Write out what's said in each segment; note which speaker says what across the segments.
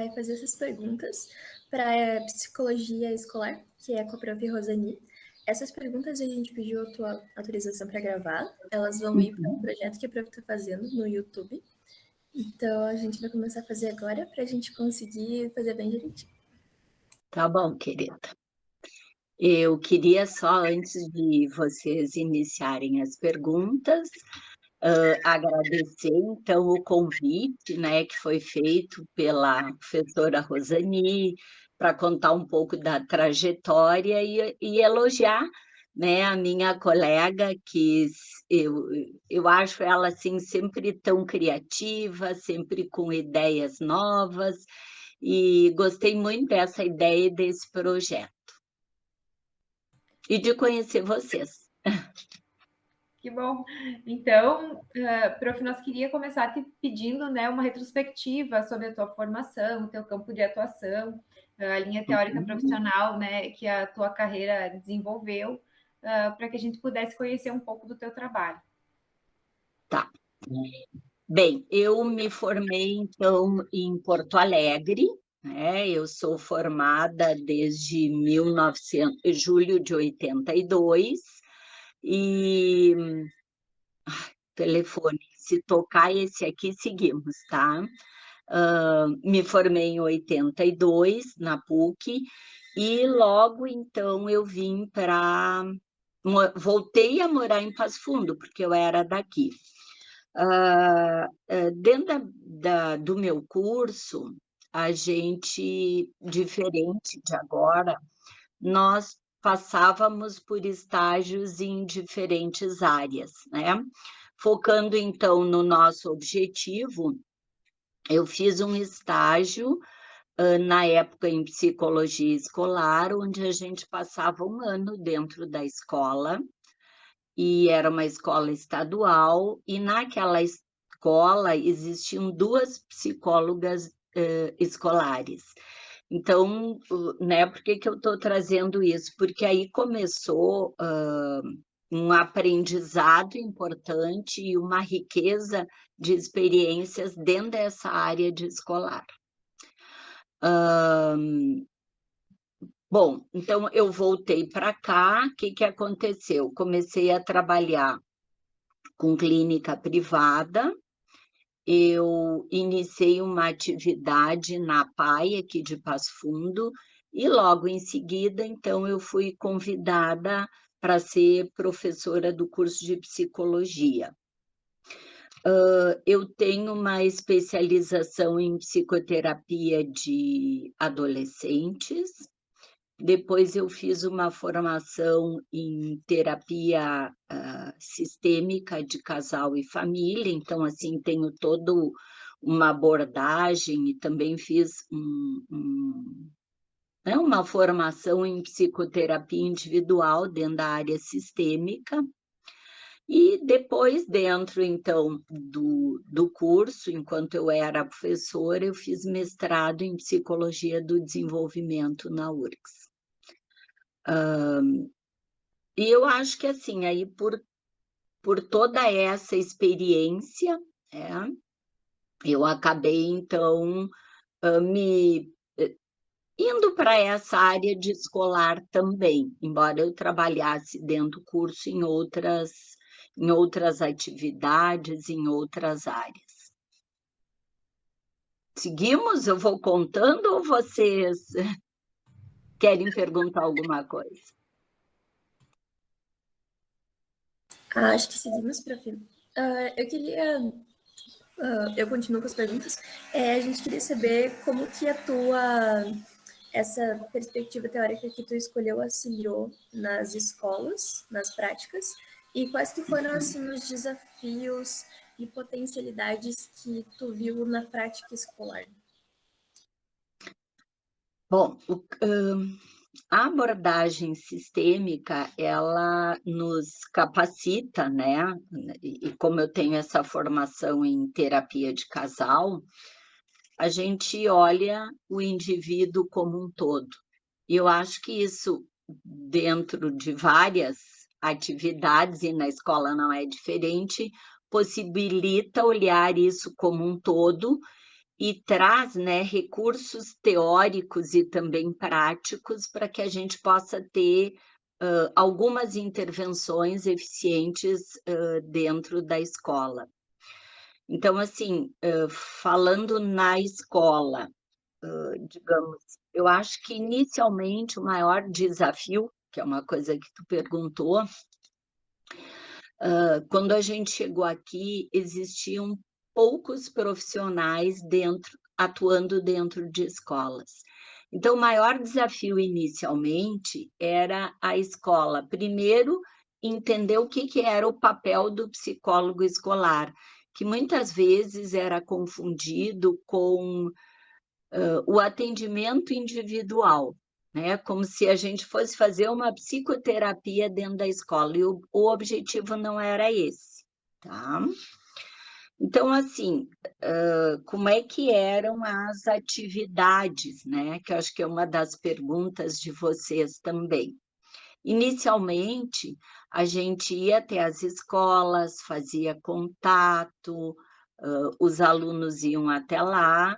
Speaker 1: vai fazer essas perguntas para psicologia escolar, que é com a prof. Rosani. Essas perguntas a gente pediu a tua autorização para gravar. Elas vão ir para um projeto que a prof. Está fazendo no YouTube. Então, a gente vai começar a fazer agora para a gente conseguir fazer bem direitinho.
Speaker 2: Tá bom, querida. Eu queria só, antes de vocês iniciarem as perguntas, agradecer, então, o convite, né, que foi feito pela professora Rosani, para contar um pouco da trajetória e elogiar, né, a minha colega, que eu acho ela, assim, sempre tão criativa, sempre com ideias novas, e gostei muito dessa ideia e desse projeto. E de conhecer vocês.
Speaker 3: Que bom. Então, prof, nós queria começar te pedindo, né, uma retrospectiva sobre a tua formação, o teu campo de atuação, a linha teórica profissional, né, que a tua carreira desenvolveu, para que a gente pudesse conhecer um pouco do teu trabalho.
Speaker 2: Tá. Bem, eu me formei, então, em Porto Alegre, né? Eu sou formada desde julho de 82, e telefone, se tocar esse aqui, seguimos, tá? Me formei em 82, na PUC, e logo, então, eu vim para... Voltei a morar em Passo Fundo, porque eu era daqui. Dentro do meu curso, a gente, diferente de agora, nós passávamos por estágios em diferentes áreas, né? Focando, então, no nosso objetivo, eu fiz um estágio, na época, em psicologia escolar, onde a gente passava um ano dentro da escola, e era uma escola estadual, e naquela escola existiam 2 psicólogas escolares. Então, né, por que eu estou trazendo isso? Porque aí começou um aprendizado importante e uma riqueza de experiências dentro dessa área de escolar. Bom, então eu voltei para cá, o que aconteceu? Comecei a trabalhar com clínica privada, eu iniciei uma atividade na PAI, aqui de Passo Fundo, e logo em seguida, então, eu fui convidada para ser professora do curso de psicologia. Eu tenho uma especialização em psicoterapia de adolescentes. Depois eu fiz uma formação em terapia sistêmica de casal e família, então, assim, tenho toda uma abordagem, e também fiz uma formação em psicoterapia individual dentro da área sistêmica. E depois, dentro, então, do curso, enquanto eu era professora, eu fiz mestrado em Psicologia do Desenvolvimento na URGS. E eu acho que, assim, aí por toda essa experiência, eu acabei, então, indo para essa área de escolar também, embora eu trabalhasse dentro do curso em outras atividades, em outras áreas. Seguimos? Eu vou contando ou vocês querem perguntar alguma coisa?
Speaker 1: Acho que seguimos, prof. Eu continuo com as perguntas. A gente queria saber como que essa perspectiva teórica que tu escolheu auxiliou nas escolas, nas práticas, e quais que foram, assim, os desafios e potencialidades que tu viu na prática escolar?
Speaker 2: Bom, a abordagem sistêmica, ela nos capacita, né? E como eu tenho essa formação em terapia de casal, a gente olha o indivíduo como um todo. E eu acho que isso, dentro de várias atividades, e na escola não é diferente, possibilita olhar isso como um todo e traz, né, recursos teóricos e também práticos para que a gente possa ter algumas intervenções eficientes dentro da escola. Então, assim, falando na escola, digamos, eu acho que inicialmente o maior desafio, que é uma coisa que tu perguntou, quando a gente chegou aqui, existiam poucos profissionais atuando dentro de escolas. Então, o maior desafio inicialmente era a escola, primeiro, entender o que era o papel do psicólogo escolar, que muitas vezes era confundido com o atendimento individual, né? Como se a gente fosse fazer uma psicoterapia dentro da escola, e o objetivo não era esse, tá? Então, assim, como é que eram as atividades, né? Que eu acho que é uma das perguntas de vocês também. Inicialmente, a gente ia até as escolas, fazia contato, os alunos iam até lá.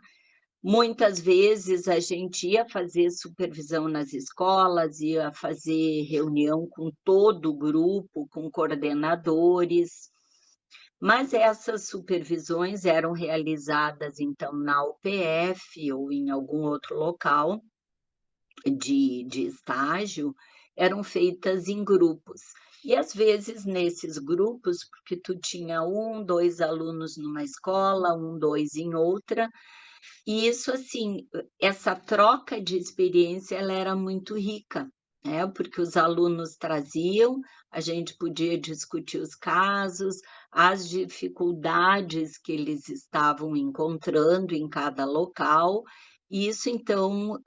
Speaker 2: Muitas vezes a gente ia fazer supervisão nas escolas, ia fazer reunião com todo o grupo, com coordenadores, mas essas supervisões eram realizadas, então, na UPF ou em algum outro local de estágio, eram feitas em grupos. E, às vezes, nesses grupos, porque tu tinha 1, 2 alunos numa escola, 1, 2 em outra, e isso, assim, essa troca de experiência, ela era muito rica, né? Porque os alunos traziam, a gente podia discutir os casos, as dificuldades que eles estavam encontrando em cada local, e isso, então,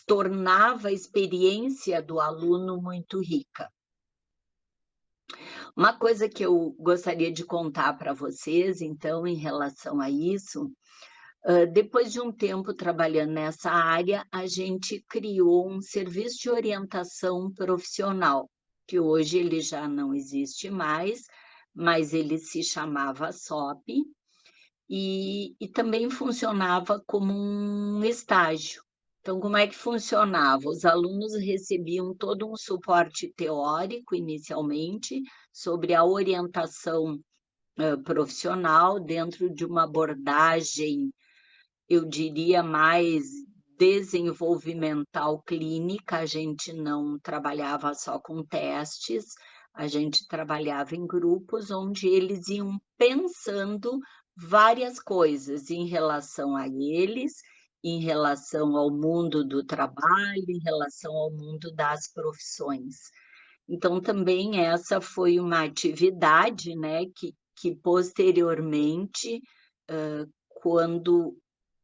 Speaker 2: tornava a experiência do aluno muito rica. Uma coisa que eu gostaria de contar para vocês, então, em relação a isso, depois de um tempo trabalhando nessa área, a gente criou um serviço de orientação profissional, que hoje ele já não existe mais, mas ele se chamava SOP, e também funcionava como um estágio. Então, como é que funcionava? Os alunos recebiam todo um suporte teórico, inicialmente, sobre a orientação profissional dentro de uma abordagem, eu diria, mais desenvolvimental clínica. A gente não trabalhava só com testes, a gente trabalhava em grupos onde eles iam pensando várias coisas em relação a eles, em relação ao mundo do trabalho, em relação ao mundo das profissões. Então, também essa foi uma atividade, né, que posteriormente, quando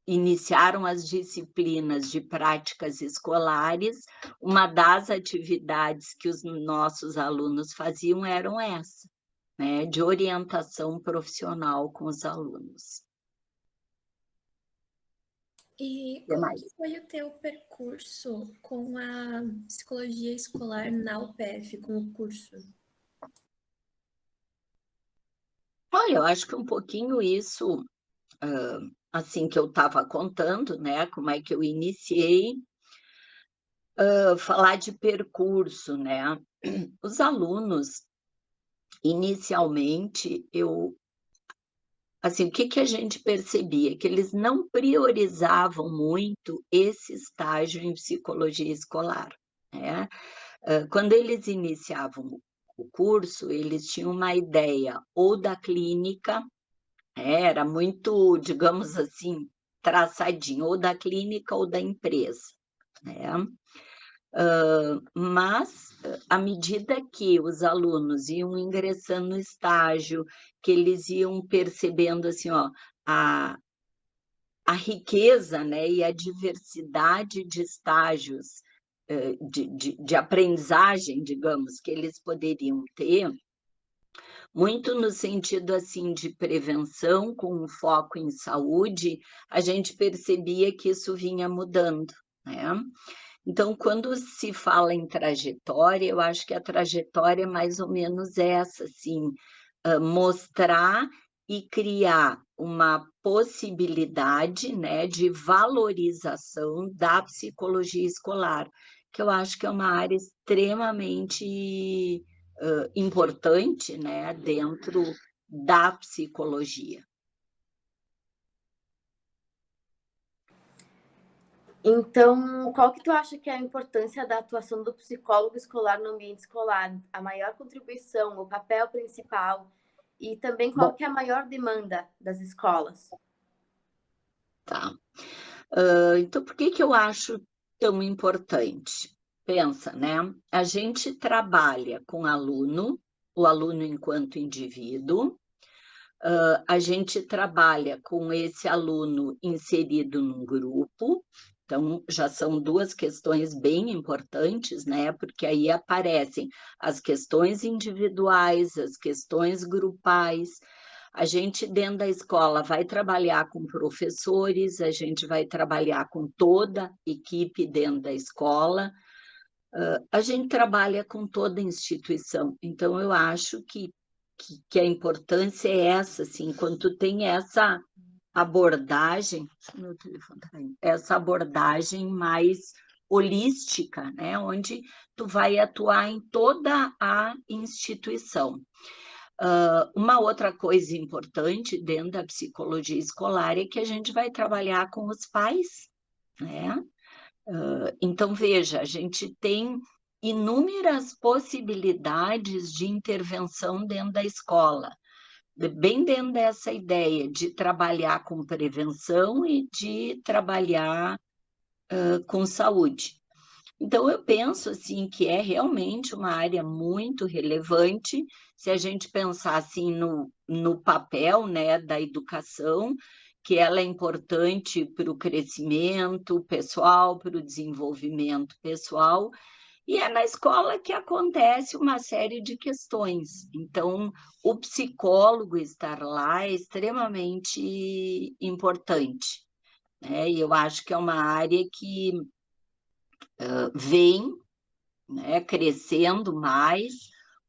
Speaker 2: iniciaram as disciplinas de práticas escolares, uma das atividades que os nossos alunos faziam eram essa, né, de orientação profissional com os alunos.
Speaker 1: E como que foi o teu percurso com a psicologia escolar na UPF, com o curso?
Speaker 2: Olha, eu acho que um pouquinho isso, assim que eu estava contando, né, como é que eu iniciei, falar de percurso, né? Os alunos, inicialmente, assim, o que a gente percebia? Que eles não priorizavam muito esse estágio em psicologia escolar, né? Quando eles iniciavam o curso, eles tinham uma ideia ou da clínica, era muito, digamos assim, traçadinho, ou da clínica ou da empresa, né? Mas, à medida que os alunos iam ingressando no estágio, que eles iam percebendo, assim, ó, a riqueza, né, e a diversidade de estágios de aprendizagem, digamos, que eles poderiam ter, muito no sentido, assim, de prevenção, com um foco em saúde, a gente percebia que isso vinha mudando, né? Então, quando se fala em trajetória, eu acho que a trajetória é mais ou menos essa, assim, mostrar e criar uma possibilidade, né, de valorização da psicologia escolar, que eu acho que é uma área extremamente importante, né, dentro da psicologia.
Speaker 4: Então, qual que tu acha que é a importância da atuação do psicólogo escolar no ambiente escolar? A maior contribuição, o papel principal e também qual que é a maior demanda das escolas?
Speaker 2: Tá. Então, por que eu acho tão importante? Pensa, né? A gente trabalha com o aluno enquanto indivíduo, a gente trabalha com esse aluno inserido num grupo, então já são duas questões bem importantes, né? Porque aí aparecem as questões individuais, as questões grupais. A gente, dentro da escola, vai trabalhar com professores, a gente vai trabalhar com toda a equipe dentro da escola, a gente trabalha com toda a instituição. Então, eu acho que a importância é essa, assim, quando tu tem essa abordagem, meu telefone tá caindo, essa abordagem mais holística, né, onde tu vai atuar em toda a instituição. Uma outra coisa importante dentro da psicologia escolar é que a gente vai trabalhar com os pais, né? Então, veja, a gente tem inúmeras possibilidades de intervenção dentro da escola, bem dentro dessa ideia de trabalhar com prevenção e de trabalhar com saúde. Então, eu penso assim que é realmente uma área muito relevante, se a gente pensar assim no papel, né, da educação, que ela é importante para o crescimento pessoal, para o desenvolvimento pessoal, e é na escola que acontece uma série de questões. Então, o psicólogo estar lá é extremamente importante, né? E eu acho que é uma área que vem, né, crescendo mais.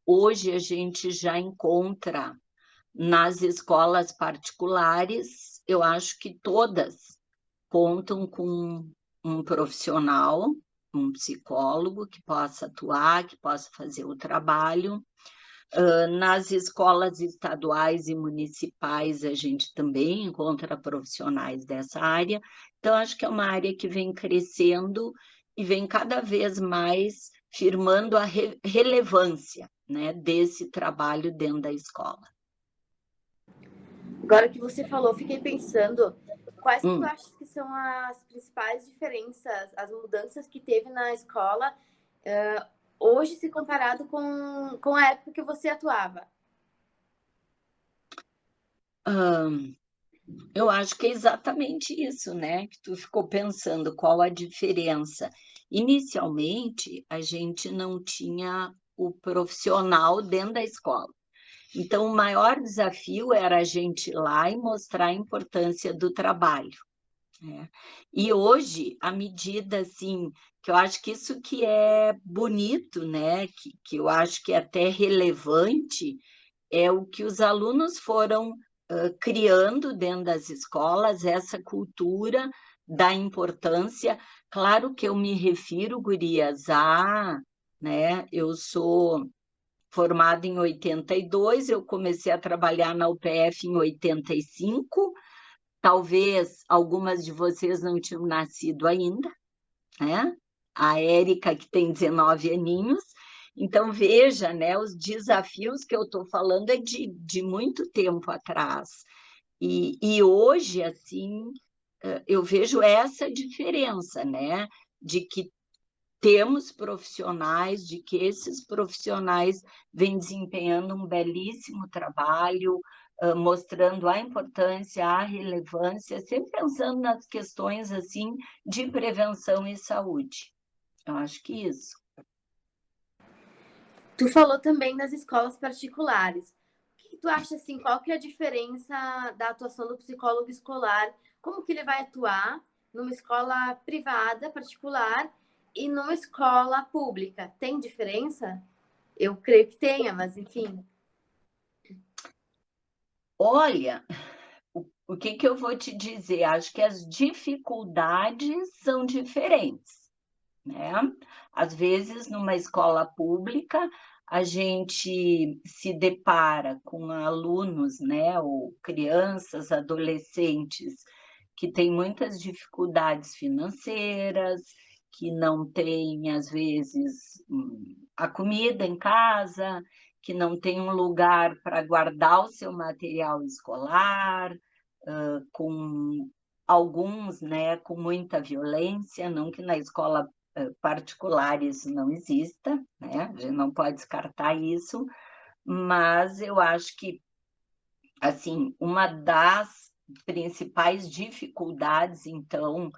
Speaker 2: Hoje a gente já encontra nas escolas particulares, eu acho que todas contam com um profissional, um psicólogo que possa atuar, que possa fazer o trabalho. Nas escolas estaduais e municipais, a gente também encontra profissionais dessa área. Então, acho que é uma área que vem crescendo e vem cada vez mais firmando a relevância, né, desse trabalho dentro da escola.
Speaker 4: Agora que você falou, fiquei pensando, quais que tu achas que são as principais diferenças, as mudanças que teve na escola hoje, se comparado com a época que você atuava?
Speaker 2: Eu acho que é exatamente isso, né? Que tu ficou pensando qual a diferença. Inicialmente, a gente não tinha o profissional dentro da escola. Então, o maior desafio era a gente ir lá e mostrar a importância do trabalho, né? E hoje, à medida, assim, que eu acho que isso que é bonito, né? Que eu acho que é até relevante, é o que os alunos foram criando dentro das escolas, essa cultura da importância. Claro que eu me refiro, gurias, né, eu sou formada em 82, eu comecei a trabalhar na UPF em 85, talvez algumas de vocês não tinham nascido ainda, né? A Érica, que tem 19 aninhos. Então, veja, né, os desafios que eu estou falando é de muito tempo atrás. E hoje, assim, eu vejo essa diferença, né, de que temos profissionais, de que esses profissionais vêm desempenhando um belíssimo trabalho, mostrando a importância, a relevância, sempre pensando nas questões, assim, de prevenção e saúde. Eu acho que isso.
Speaker 4: Tu falou também das escolas particulares. O que tu acha, assim, qual que é a diferença da atuação do psicólogo escolar? Como que ele vai atuar numa escola privada, particular, e numa escola pública? Tem diferença? Eu creio que tenha, mas enfim.
Speaker 2: Olha, o que eu vou te dizer? Acho que as dificuldades são diferentes, né? Às vezes, numa escola pública, a gente se depara com alunos, né, ou crianças, adolescentes, que têm muitas dificuldades financeiras, que não têm, às vezes, a comida em casa, que não tem um lugar para guardar o seu material escolar, com alguns, né, com muita violência, não que na escola particular isso não exista, né? A gente não pode descartar isso, mas eu acho que, assim, uma das principais dificuldades, então,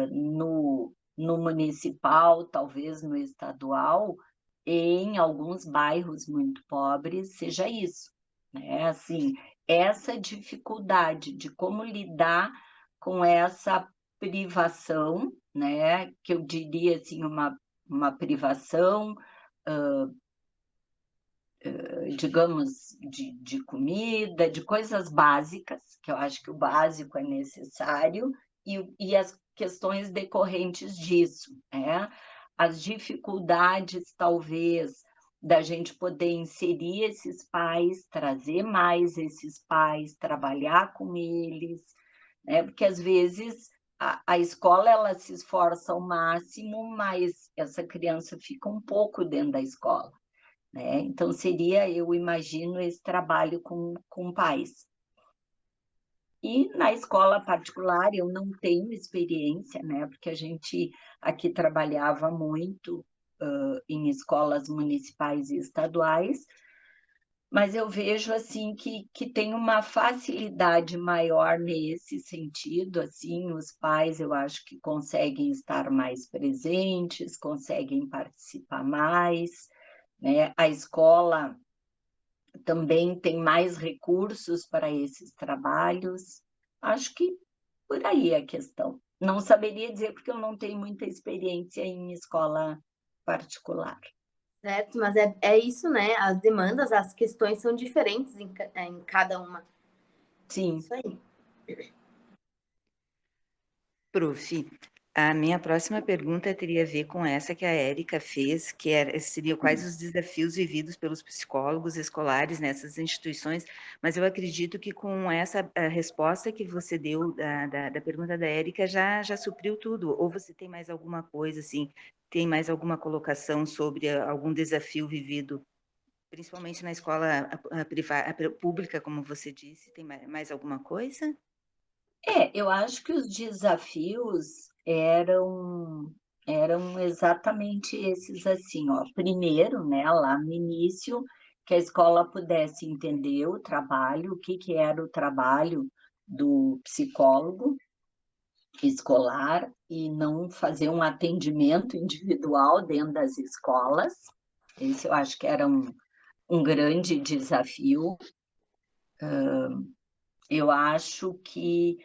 Speaker 2: no municipal, talvez no estadual, em alguns bairros muito pobres, seja isso, né? Assim, essa dificuldade de como lidar com essa privação, né? Que eu diria assim, uma privação, digamos, de comida, de coisas básicas, que eu acho que o básico é necessário, e as questões decorrentes disso, né? As dificuldades, talvez, da gente poder inserir esses pais, trazer mais esses pais, trabalhar com eles, né? Porque, às vezes, a escola ela se esforça ao máximo, mas essa criança fica um pouco dentro da escola, né? Então, seria, eu imagino, esse trabalho com pais. E na escola particular, eu não tenho experiência, né? Porque a gente aqui trabalhava muito em escolas municipais e estaduais, mas eu vejo assim que tem uma facilidade maior nesse sentido, assim, os pais eu acho que conseguem estar mais presentes, conseguem participar mais, né? A escola também tem mais recursos para esses trabalhos. Acho que por aí é a questão. Não saberia dizer porque eu não tenho muita experiência em escola particular.
Speaker 4: Certo, mas é isso, né? As demandas, as questões são diferentes em cada uma.
Speaker 2: Sim.
Speaker 4: Isso aí.
Speaker 5: Prof, a minha próxima pergunta teria a ver com essa que a Érica fez, que seria quais os desafios vividos pelos psicólogos escolares nessas instituições, mas eu acredito que com essa resposta que você deu da pergunta da Érica já supriu tudo, ou você tem mais alguma coisa, assim, tem mais alguma colocação sobre algum desafio vivido, principalmente na escola pública, como você disse, tem mais alguma coisa?
Speaker 2: Eu acho que os desafios eram exatamente esses assim, ó. Primeiro, né, lá no início, que a escola pudesse entender o trabalho, o que era o trabalho do psicólogo escolar e não fazer um atendimento individual dentro das escolas. Esse eu acho que era um grande desafio. Eu acho que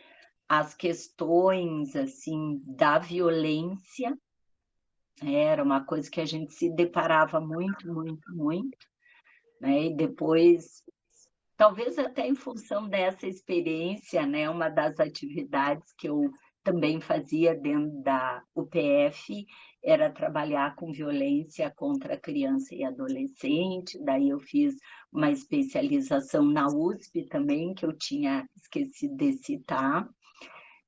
Speaker 2: as questões assim da violência era uma coisa que a gente se deparava muito, muito, muito, né? E depois, talvez até em função dessa experiência, né, uma das atividades que eu também fazia dentro da UPF era trabalhar com violência contra criança e adolescente. Daí eu fiz uma especialização na USP também, que eu tinha esquecido de citar.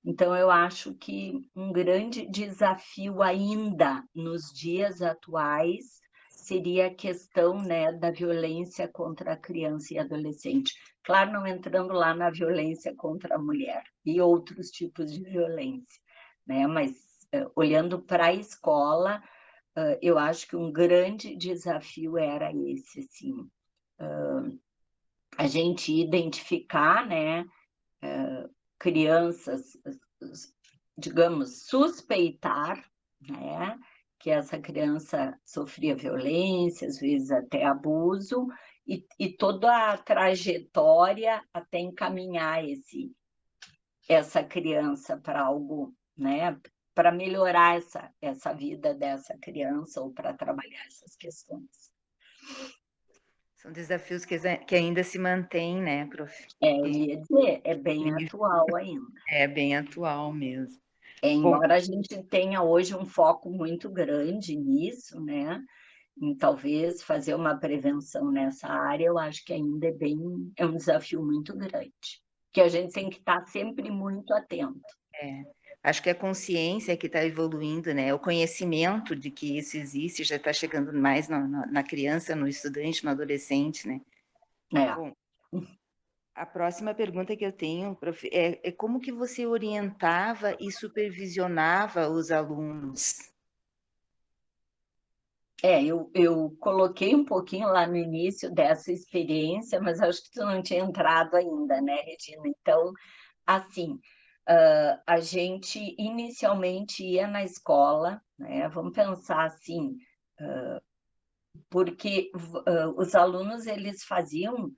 Speaker 2: Então, eu acho que um grande desafio ainda nos dias atuais seria a questão, né, da violência contra a criança e adolescente. Claro, não entrando lá na violência contra a mulher e outros tipos de violência, né? Mas olhando para a escola, eu acho que um grande desafio era esse, assim, a gente identificar, né, crianças, digamos, suspeitar, né, que essa criança sofria violência, às vezes até abuso, e toda a trajetória até encaminhar essa criança para algo, né, para melhorar essa vida dessa criança ou para trabalhar essas questões.
Speaker 5: São desafios que ainda se mantêm, né, prof?
Speaker 2: Eu ia dizer, é bem atual ainda.
Speaker 5: É bem atual mesmo. Bom,
Speaker 2: Embora a gente tenha hoje um foco muito grande nisso, né? Em talvez fazer uma prevenção nessa área, eu acho que ainda é um desafio muito grande, que a gente tem que estar sempre muito atento.
Speaker 5: acho que a consciência que está evoluindo, né? O conhecimento de que isso existe já está chegando mais na criança, no estudante, no adolescente, né?
Speaker 2: É.
Speaker 5: Bom, a próxima pergunta que eu tenho, prof, é como que você orientava e supervisionava os alunos?
Speaker 2: Eu coloquei um pouquinho lá no início dessa experiência, mas acho que tu não tinha entrado ainda, né, Regina? Então, assim, a gente inicialmente ia na escola, né? Vamos pensar assim, porque os alunos, eles faziam,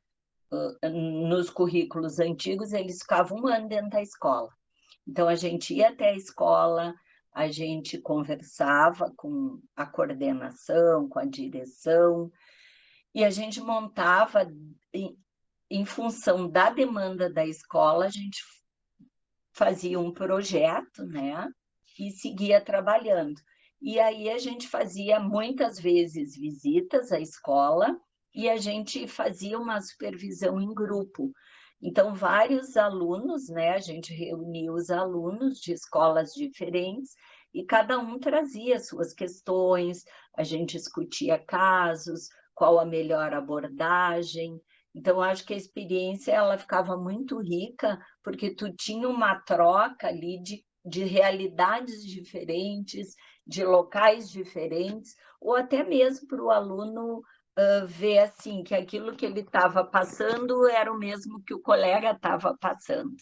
Speaker 2: nos currículos antigos, eles ficavam um ano dentro da escola. Então, a gente ia até a escola, a gente conversava com a coordenação, com a direção, e a gente montava, em função da demanda da escola, a gente fazia um projeto, né? E seguia trabalhando. E aí a gente fazia muitas vezes visitas à escola e a gente fazia uma supervisão em grupo. Então, vários alunos, né? A gente reunia os alunos de escolas diferentes e cada um trazia suas questões, a gente discutia casos, qual a melhor abordagem. Então, acho que a experiência ela ficava muito rica, porque tu tinha uma troca ali de realidades diferentes, de locais diferentes, ou até mesmo para o aluno ver assim, que aquilo que ele estava passando era o mesmo que o colega estava passando.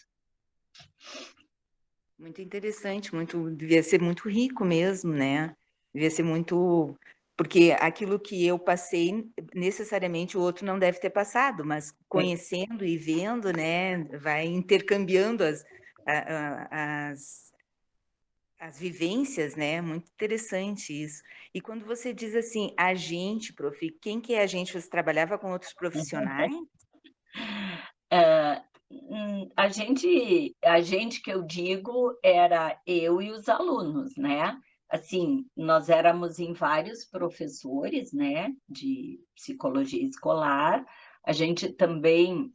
Speaker 5: Muito interessante, devia ser muito rico mesmo, né? Devia ser muito, porque aquilo que eu passei, necessariamente o outro não deve ter passado, mas conhecendo e vendo, né, vai intercambiando as vivências, né? Muito interessante isso. E quando você diz assim, a gente, prof, quem que é a gente? Você trabalhava com outros profissionais?
Speaker 2: A gente que eu digo era eu e os alunos, né? Assim, nós éramos em vários professores, né, de psicologia escolar. A gente também,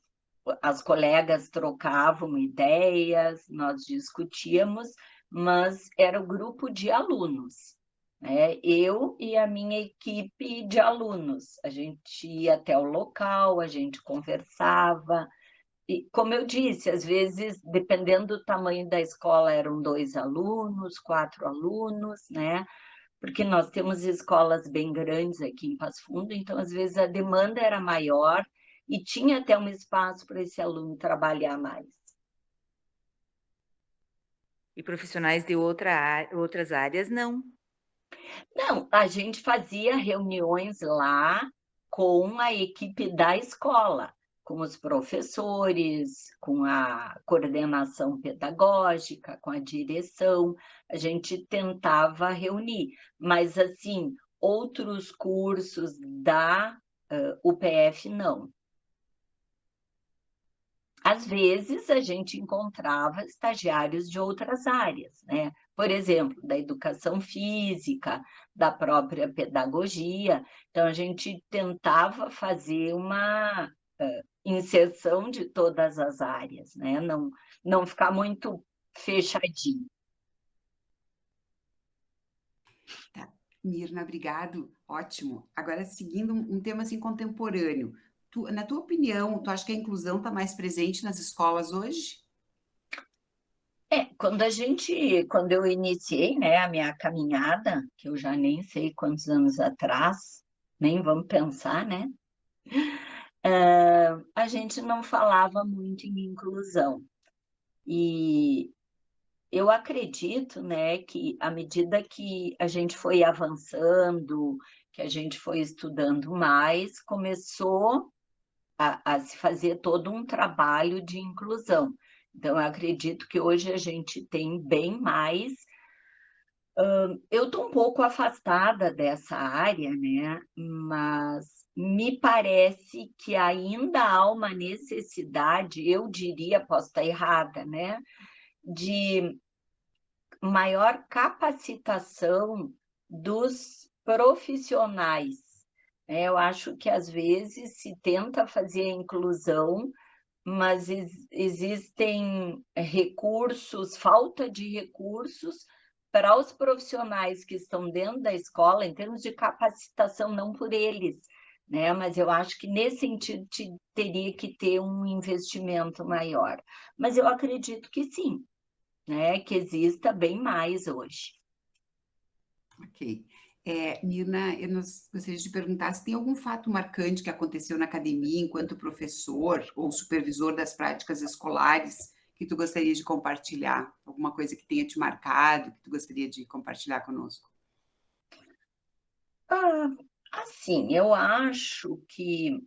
Speaker 2: as colegas trocavam ideias, nós discutíamos, mas era o grupo de alunos, né? Eu e a minha equipe de alunos. A gente ia até o local, a gente conversava. E, como eu disse, às vezes, dependendo do tamanho da escola, eram 2 alunos, 4 alunos, né? Porque nós temos escolas bem grandes aqui em Passo Fundo, então, às vezes, a demanda era maior e tinha até um espaço para esse aluno trabalhar mais.
Speaker 5: E profissionais de outras áreas, não.
Speaker 2: Não, a gente fazia reuniões lá com a equipe da escola, com os professores, com a coordenação pedagógica, com a direção. A gente tentava reunir, mas assim, outros cursos da UPF não. Às vezes a gente encontrava estagiários de outras áreas, né? Por exemplo, da educação física, da própria pedagogia. Então, a gente tentava fazer uma inserção de todas as áreas, né? Não ficar muito fechadinho.
Speaker 6: Tá. Mirna, obrigado. Ótimo. Agora, seguindo um tema assim contemporâneo. Na tua opinião, tu acha que a inclusão está mais presente nas escolas hoje?
Speaker 2: Quando eu iniciei, né, a minha caminhada, que eu já nem sei quantos anos atrás, nem vamos pensar, né? A gente não falava muito em inclusão. E eu acredito, né, que à medida que a gente foi avançando, que a gente foi estudando mais, começou a se fazer todo um trabalho de inclusão. Então, eu acredito que hoje a gente tem bem mais. Eu estou um pouco afastada dessa área, né? Mas me parece que ainda há uma necessidade, eu diria, posso estar errada, né, de maior capacitação dos profissionais. Eu acho que, às vezes, se tenta fazer a inclusão, mas existem recursos, falta de recursos para os profissionais que estão dentro da escola, em termos de capacitação, não por eles, né? Mas eu acho que, nesse sentido, teria que ter um investimento maior. Mas eu acredito que sim, né? Que exista bem mais hoje.
Speaker 6: Ok. Mirna, eu gostaria de perguntar se tem algum fato marcante que aconteceu na academia enquanto professor ou supervisor das práticas escolares que tu gostaria de compartilhar? Alguma coisa que tenha te marcado, que tu gostaria de compartilhar conosco?
Speaker 2: Assim, eu acho que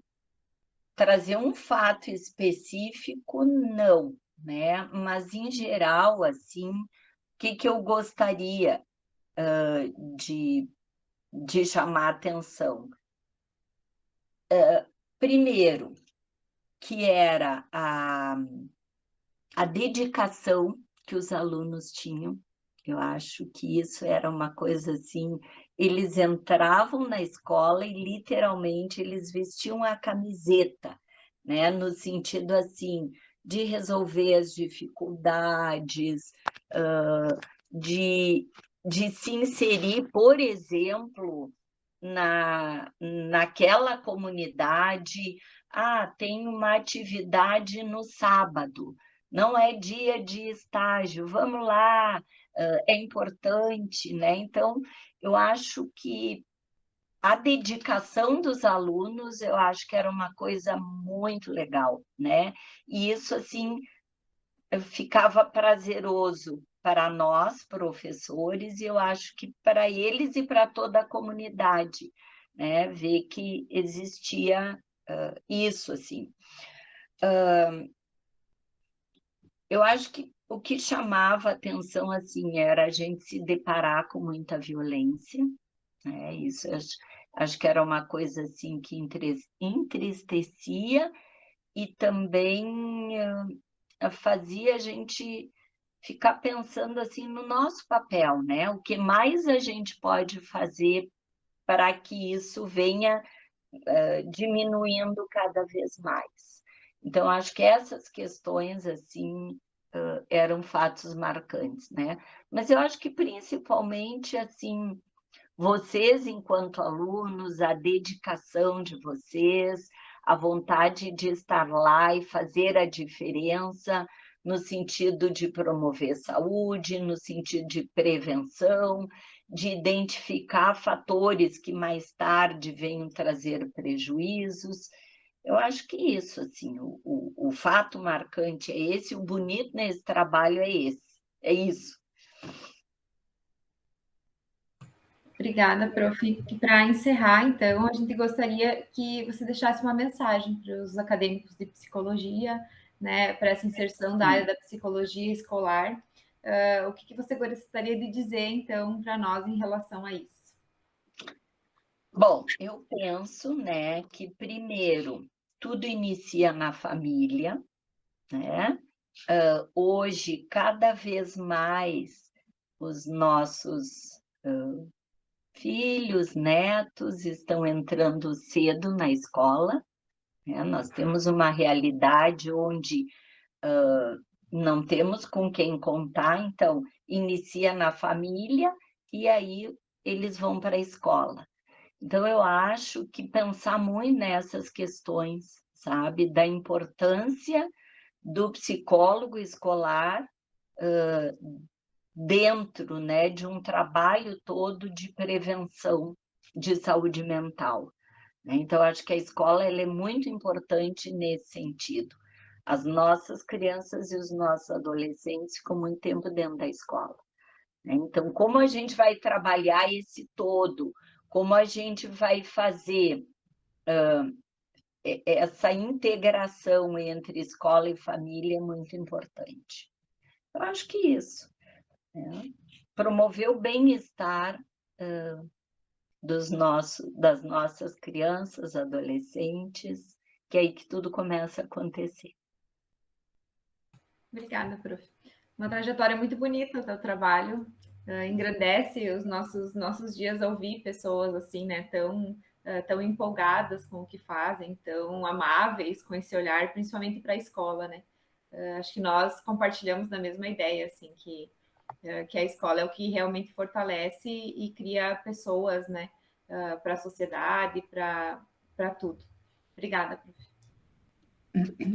Speaker 2: trazer um fato específico, não, né? Mas, em geral, assim, o que eu gostaria de chamar a atenção? Primeiro, que era a dedicação que os alunos tinham. Eu acho que isso era uma coisa assim, eles entravam na escola e, literalmente, eles vestiam a camiseta, né? No sentido, assim, de resolver as dificuldades, de se inserir, por exemplo, naquela comunidade. Tem uma atividade no sábado, não é dia de estágio, vamos lá, é importante, né? Então, eu acho que a dedicação dos alunos, eu acho que era uma coisa muito legal, né? E isso, assim, ficava prazeroso para nós, professores, e eu acho que para eles e para toda a comunidade, né? Ver que existia isso, assim. Eu acho que o que chamava atenção, assim, era a gente se deparar com muita violência, né? Isso acho que era uma coisa, assim, que entristecia e também fazia a gente ficar pensando, assim, no nosso papel, né? O que mais a gente pode fazer para que isso venha diminuindo cada vez mais. Então, acho que essas questões, assim, eram fatos marcantes, né? Mas eu acho que, principalmente, assim, vocês, enquanto alunos, a dedicação de vocês, a vontade de estar lá e fazer a diferença no sentido de promover saúde, no sentido de prevenção, de identificar fatores que mais tarde venham trazer prejuízos. Eu acho que isso, assim, o fato marcante é esse, o bonito nesse trabalho é esse, é isso.
Speaker 3: Obrigada, prof. Para encerrar, então, a gente gostaria que você deixasse uma mensagem para os acadêmicos de psicologia, né, para essa inserção da área da psicologia escolar. O que você gostaria de dizer, então, para nós em relação a isso?
Speaker 2: Bom, eu penso, né, que, primeiro, tudo inicia na família, né? Hoje, cada vez mais, os nossos filhos, netos estão entrando cedo na escola, né? Nós temos uma realidade onde não temos com quem contar, então inicia na família e aí eles vão para a escola. Então, eu acho que pensar muito nessas questões, sabe, da importância do psicólogo escolar dentro, né, de um trabalho todo de prevenção de saúde mental, né? Então, acho que a escola ela é muito importante nesse sentido. As nossas crianças e os nossos adolescentes ficam muito tempo dentro da escola, né? Então, como a gente vai trabalhar esse todo? Como a gente vai fazer essa integração entre escola e família é muito importante. Eu acho que isso, né? Promover o bem-estar das nossas crianças, adolescentes, que é aí que tudo começa a acontecer.
Speaker 3: Obrigada, prof. Uma trajetória muito bonita o teu trabalho, engrandece os nossos dias ouvir pessoas assim, né, tão empolgadas com o que fazem, tão amáveis com esse olhar, principalmente para a escola, né? Acho que nós compartilhamos da mesma ideia, assim, que a escola é o que realmente fortalece e cria pessoas, né, para a sociedade, para tudo. Obrigada, prof.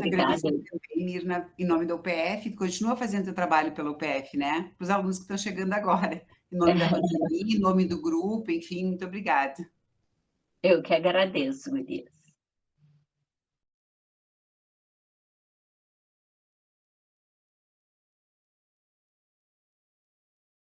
Speaker 6: Agradeço também, Mirna, em nome da UPF, continua fazendo seu trabalho pela UPF, né? Para os alunos que estão chegando agora, em nome da Roseli, em nome do grupo, enfim, muito obrigada.
Speaker 2: Eu que agradeço, Gurias.